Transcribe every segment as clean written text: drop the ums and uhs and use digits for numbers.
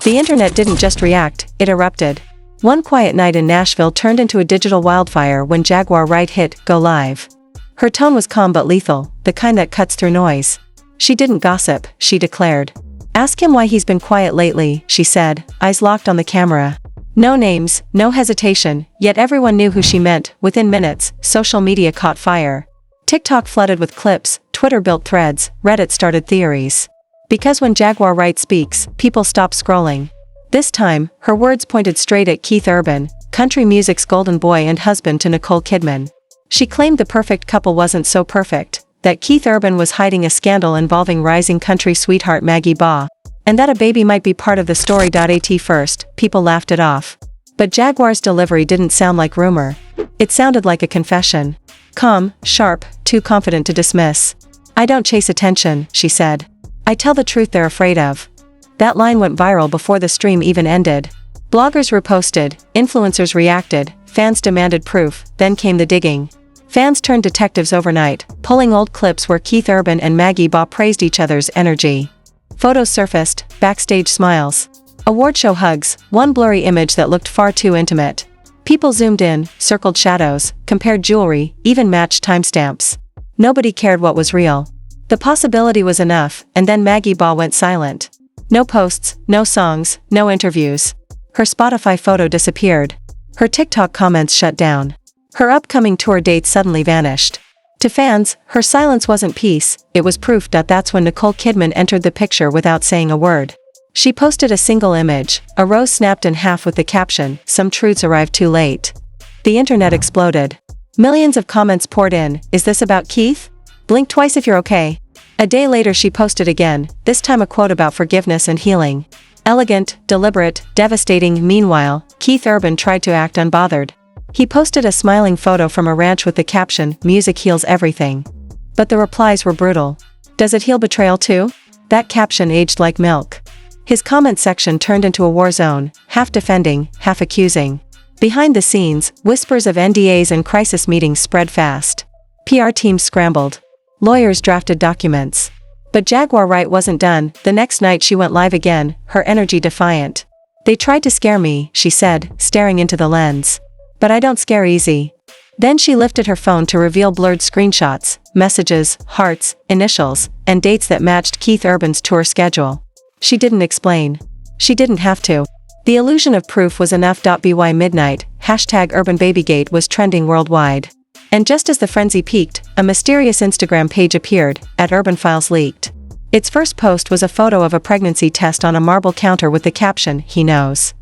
The internet didn't just react, it erupted. One quiet night in Nashville turned into a digital wildfire when Jaguar Wright hit Go Live. Her tone was calm but lethal, the kind that cuts through noise. She didn't gossip, she declared. Ask him why he's been quiet lately, she said, eyes locked on the camera. No names, no hesitation, yet everyone knew who she meant. Within minutes, social media caught fire. TikTok flooded with clips, Twitter built threads, Reddit started theories. Because when Jaguar Wright speaks, people stop scrolling. This time, her words pointed straight at Keith Urban, country music's golden boy and husband to Nicole Kidman. She claimed the perfect couple wasn't so perfect, that Keith Urban was hiding a scandal involving rising country sweetheart Maggie Baugh, and that a baby might be part of the story. At first, people laughed it off. But Jaguar's delivery didn't sound like rumor. It sounded like a confession. Calm, sharp, too confident to dismiss. I don't chase attention, she said. I tell the truth they're afraid of. That line went viral before the stream even ended. Bloggers reposted, influencers reacted, fans demanded proof, then came the digging. Fans turned detectives overnight, pulling old clips where Keith Urban and Maggie Baugh praised each other's energy. Photos surfaced, backstage smiles. Award show hugs, one blurry image that looked far too intimate. People zoomed in, circled shadows, compared jewelry, even matched timestamps. Nobody cared what was real. The possibility was enough, and then Maggie Baugh went silent. No posts, no songs, no interviews. Her Spotify photo disappeared. Her TikTok comments shut down. Her upcoming tour dates suddenly vanished. To fans, her silence wasn't peace, it was proof. That's when Nicole Kidman entered the picture without saying a word. She posted a single image, a rose snapped in half with the caption, "Some truths arrived too late." The internet exploded. Millions of comments poured in, "Is this about Keith? Blink twice if you're okay." A day later she posted again, this time a quote about forgiveness and healing. Elegant, deliberate, devastating. Meanwhile, Keith Urban tried to act unbothered. He posted a smiling photo from a ranch with the caption, "Music heals everything." But the replies were brutal. "Does it heal betrayal too?" That caption aged like milk. His comment section turned into a war zone, half defending, half accusing. Behind the scenes, whispers of NDAs and crisis meetings spread fast. PR teams scrambled. Lawyers drafted documents. But Jaguar Wright wasn't done. The next night she went live again, her energy defiant. "They tried to scare me," she said, staring into the lens. "But I don't scare easy." Then she lifted her phone to reveal blurred screenshots, messages, hearts, initials, and dates that matched Keith Urban's tour schedule. She didn't explain. She didn't have to. The illusion of proof was enough. By midnight, #UrbanBabygate was trending worldwide. And just as the frenzy peaked, a mysterious Instagram page appeared, @UrbanFilesLeaked. Its first post was a photo of a pregnancy test on a marble counter with the caption, "He knows."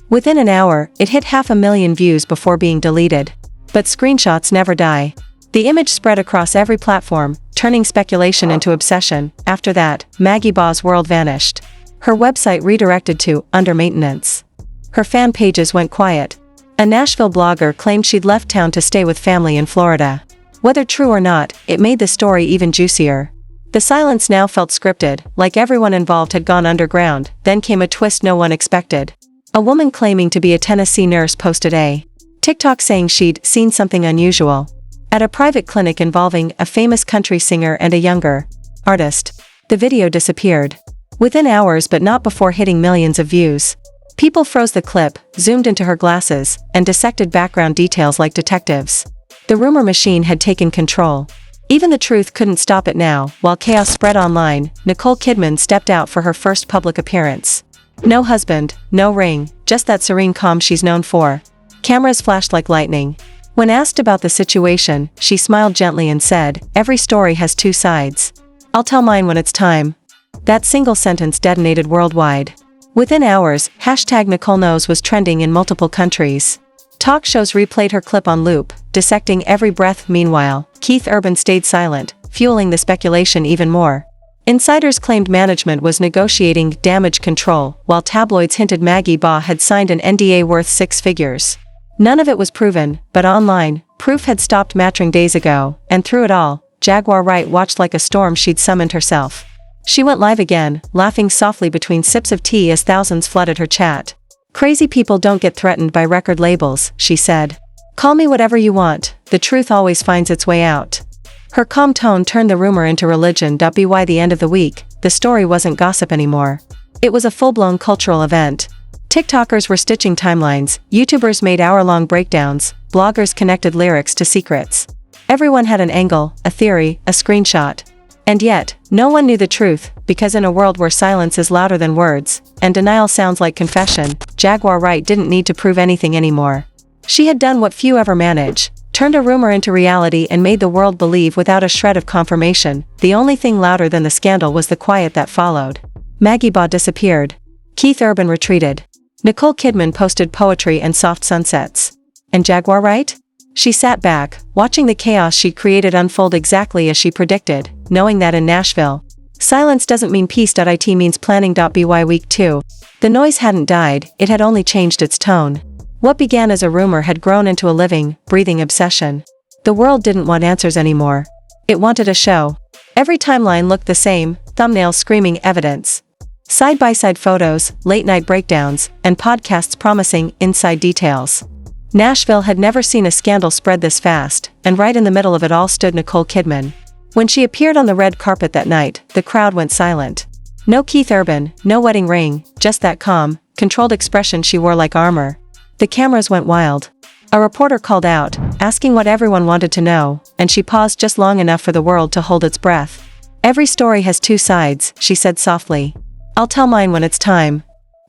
Within an hour, it hit 500,000 views before being deleted. But screenshots never die. The image spread across every platform, turning speculation into obsession. After that, Maggie Baugh's world vanished. Her website redirected to under maintenance. Her fan pages went quiet. A Nashville blogger claimed she'd left town to stay with family in Florida. Whether true or not, it made the story even juicier. The silence now felt scripted, like everyone involved had gone underground. Then came a twist no one expected. A woman claiming to be a Tennessee nurse posted a TikTok saying she'd seen something unusual at a private clinic involving a famous country singer and a younger artist. The video disappeared. Within hours, but not before hitting millions of views. People froze the clip, zoomed into her glasses, and dissected background details like detectives. The rumor machine had taken control. Even the truth couldn't stop it now. While chaos spread online, Nicole Kidman stepped out for her first public appearance. No husband, no ring, just that serene calm she's known for. Cameras flashed like lightning. When asked about the situation, she smiled gently and said, "Every story has two sides. I'll tell mine when it's time." That single sentence detonated worldwide. Within hours, #NicoleKnows was trending in multiple countries. Talk shows replayed her clip on loop, dissecting every breath. Meanwhile, Keith Urban stayed silent, fueling the speculation even more. Insiders claimed management was negotiating damage control, while tabloids hinted Maggie Baugh had signed an NDA worth 6 figures. None of it was proven, but online, proof had stopped mattering days ago, and through it all, Jaguar Wright watched like a storm she'd summoned herself. She went live again, laughing softly between sips of tea as thousands flooded her chat. "Crazy people don't get threatened by record labels," she said. "Call me whatever you want, the truth always finds its way out." Her calm tone turned the rumor into religion. By the end of the week, the story wasn't gossip anymore. It was a full-blown cultural event. TikTokers were stitching timelines, YouTubers made hour-long breakdowns, bloggers connected lyrics to secrets. Everyone had an angle, a theory, a screenshot. And yet, no one knew the truth, because in a world where silence is louder than words, and denial sounds like confession, Jaguar Wright didn't need to prove anything anymore. She had done what few ever manage, turned a rumor into reality and made the world believe without a shred of confirmation. The only thing louder than the scandal was the quiet that followed. Maggie Baugh disappeared. Keith Urban retreated. Nicole Kidman posted poetry and soft sunsets. And Jaguar Wright? She sat back, watching the chaos she'd created unfold exactly as she predicted, knowing that in Nashville, silence doesn't mean peace. It means planning.by week 2. The noise hadn't died, it had only changed its tone. What began as a rumor had grown into a living, breathing obsession. The world didn't want answers anymore. It wanted a show. Every timeline looked the same, thumbnails screaming evidence. Side-by-side photos, late-night breakdowns, and podcasts promising inside details. Nashville had never seen a scandal spread this fast, and right in the middle of it all stood Nicole Kidman. When she appeared on the red carpet that night, the crowd went silent. No Keith Urban, no wedding ring, just that calm, controlled expression she wore like armor. The cameras went wild. A reporter called out, asking what everyone wanted to know, and she paused just long enough for the world to hold its breath. "Every story has two sides," she said softly. "I'll tell mine when it's time."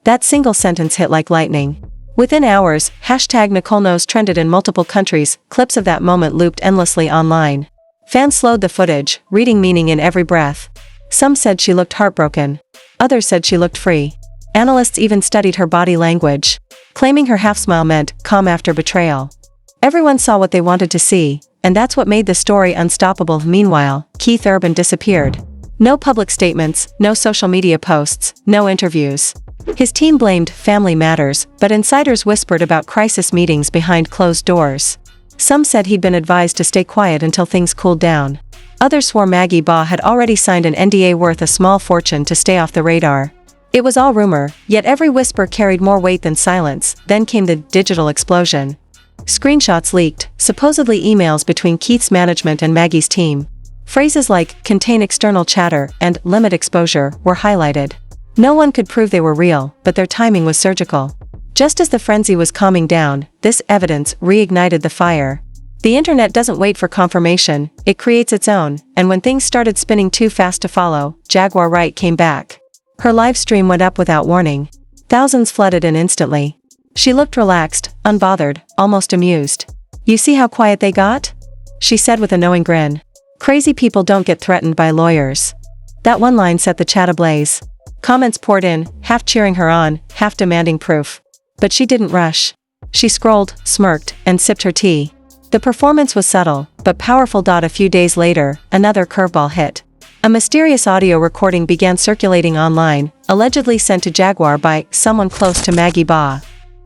That single sentence hit like lightning. Within hours, #NicoleKnows trended in multiple countries, clips of that moment looped endlessly online. Fans slowed the footage, reading meaning in every breath. Some said she looked heartbroken. Others said she looked free. Analysts even studied her body language, claiming her half-smile meant calm after betrayal. Everyone saw what they wanted to see, and that's what made the story unstoppable. Meanwhile, Keith Urban disappeared. No public statements, no social media posts, no interviews. His team blamed family matters, but insiders whispered about crisis meetings behind closed doors. Some said he'd been advised to stay quiet until things cooled down. Others swore Maggie Baugh had already signed an NDA worth a small fortune to stay off the radar. It was all rumor, yet every whisper carried more weight than silence. Then came the digital explosion. Screenshots leaked, supposedly emails between Keith's management and Maggie's team. Phrases like "contain external chatter" and "limit exposure" were highlighted. No one could prove they were real, but their timing was surgical. Just as the frenzy was calming down, this evidence reignited the fire. The internet doesn't wait for confirmation, it creates its own, and when things started spinning too fast to follow, Jaguar Wright came back. Her live stream went up without warning. Thousands flooded in instantly. She looked relaxed, unbothered, almost amused. "You see how quiet they got?" she said with a knowing grin. "Crazy people don't get threatened by lawyers." That one line set the chat ablaze. Comments poured in, half cheering her on, half demanding proof. But she didn't rush. She scrolled, smirked, and sipped her tea. The performance was subtle, but powerful. A few days later, another curveball hit. A mysterious audio recording began circulating online, allegedly sent to Jaguar by someone close to Maggie Baugh.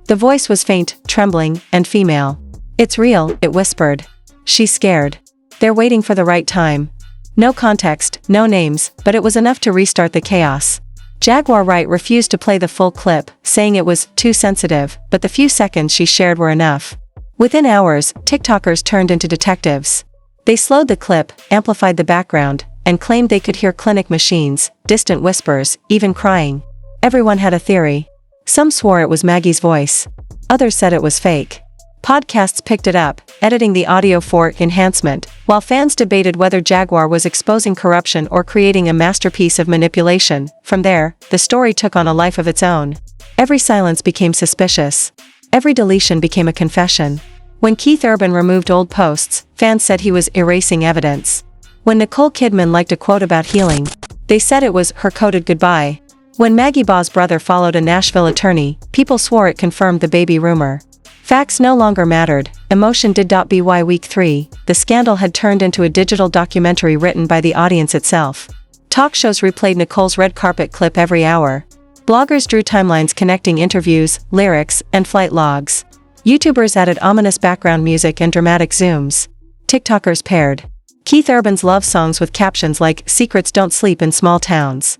The voice was faint, trembling, and female. "It's real," it whispered. "She's scared. They're waiting for the right time." No context, no names, but it was enough to restart the chaos. Jaguar Wright refused to play the full clip, saying it was too sensitive, but the few seconds she shared were enough. Within hours, TikTokers turned into detectives. They slowed the clip, amplified the background, and claimed they could hear clinic machines, distant whispers, even crying. Everyone had a theory. Some swore it was Maggie's voice. Others said it was fake. Podcasts picked it up, editing the audio for enhancement, while fans debated whether Jaguar was exposing corruption or creating a masterpiece of manipulation. From there, the story took on a life of its own. Every silence became suspicious. Every deletion became a confession. When Keith Urban removed old posts, fans said he was erasing evidence. When Nicole Kidman liked a quote about healing, they said it was her coded goodbye. When Maggie Baugh's brother followed a Nashville attorney, people swore it confirmed the baby rumor. Facts no longer mattered, emotion did. By week 3, the scandal had turned into a digital documentary written by the audience itself. Talk shows replayed Nicole's red carpet clip every hour. Bloggers drew timelines connecting interviews, lyrics, and flight logs. YouTubers added ominous background music and dramatic zooms. TikTokers paired Keith Urban's love songs with captions like "Secrets don't sleep in small towns."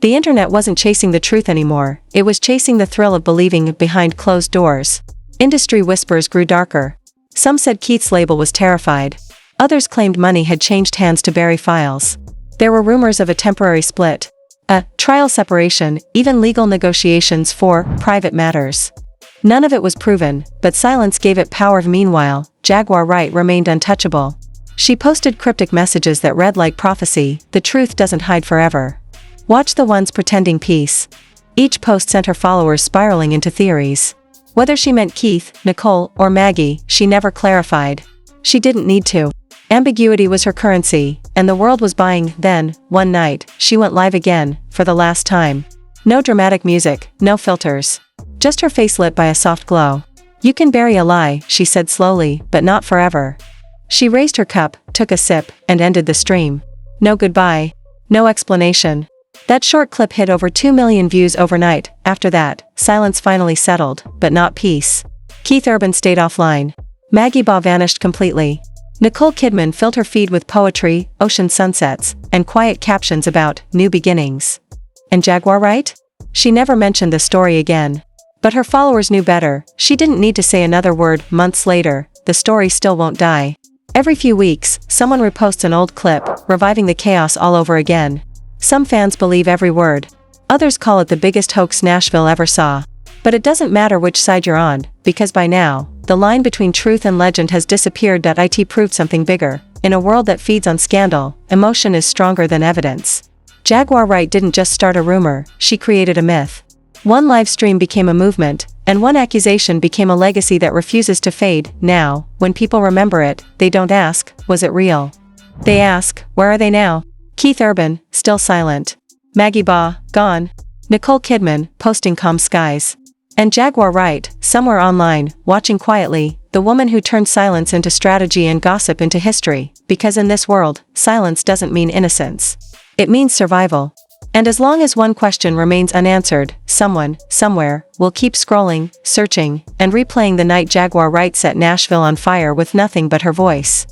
The internet wasn't chasing the truth anymore, it was chasing the thrill of believing behind closed doors. Industry whispers grew darker. Some said Keith's label was terrified. Others claimed money had changed hands to bury files. There were rumors of a temporary split. A trial separation, even legal negotiations for private matters. None of it was proven, but silence gave it power. Meanwhile, Jaguar Wright remained untouchable. She posted cryptic messages that read like prophecy, "The truth doesn't hide forever. Watch the ones pretending peace." Each post sent her followers spiraling into theories. Whether she meant Keith, Nicole, or Maggie, she never clarified. She didn't need to. Ambiguity was her currency, and the world was buying. Then, one night, she went live again, for the last time. No dramatic music, no filters. Just her face lit by a soft glow. "You can bury a lie," she said slowly, "but not forever." She raised her cup, took a sip, and ended the stream. No goodbye. No explanation. That short clip hit over 2 million views overnight. After that, silence finally settled, but not peace. Keith Urban stayed offline. Maggie Baugh vanished completely. Nicole Kidman filled her feed with poetry, ocean sunsets, and quiet captions about new beginnings. And Jaguar Wright? She never mentioned the story again. But her followers knew better. She didn't need to say another word. Months later, the story still won't die. Every few weeks, someone reposts an old clip, reviving the chaos all over again. Some fans believe every word. Others call it the biggest hoax Nashville ever saw. But it doesn't matter which side you're on, because by now, the line between truth and legend has disappeared. It proved something bigger. In a world that feeds on scandal, emotion is stronger than evidence. Jaguar Wright didn't just start a rumor, she created a myth. One live stream became a movement, and one accusation became a legacy that refuses to fade. Now, when people remember it, they don't ask, "Was it real?" They ask, "Where are they now?" Keith Urban, still silent. Maggie Baugh, gone. Nicole Kidman, posting calm skies. And Jaguar Wright, somewhere online, watching quietly, the woman who turned silence into strategy and gossip into history, because in this world, silence doesn't mean innocence. It means survival. And as long as one question remains unanswered, someone, somewhere, will keep scrolling, searching, and replaying the night Jaguar Wright set Nashville on fire with nothing but her voice.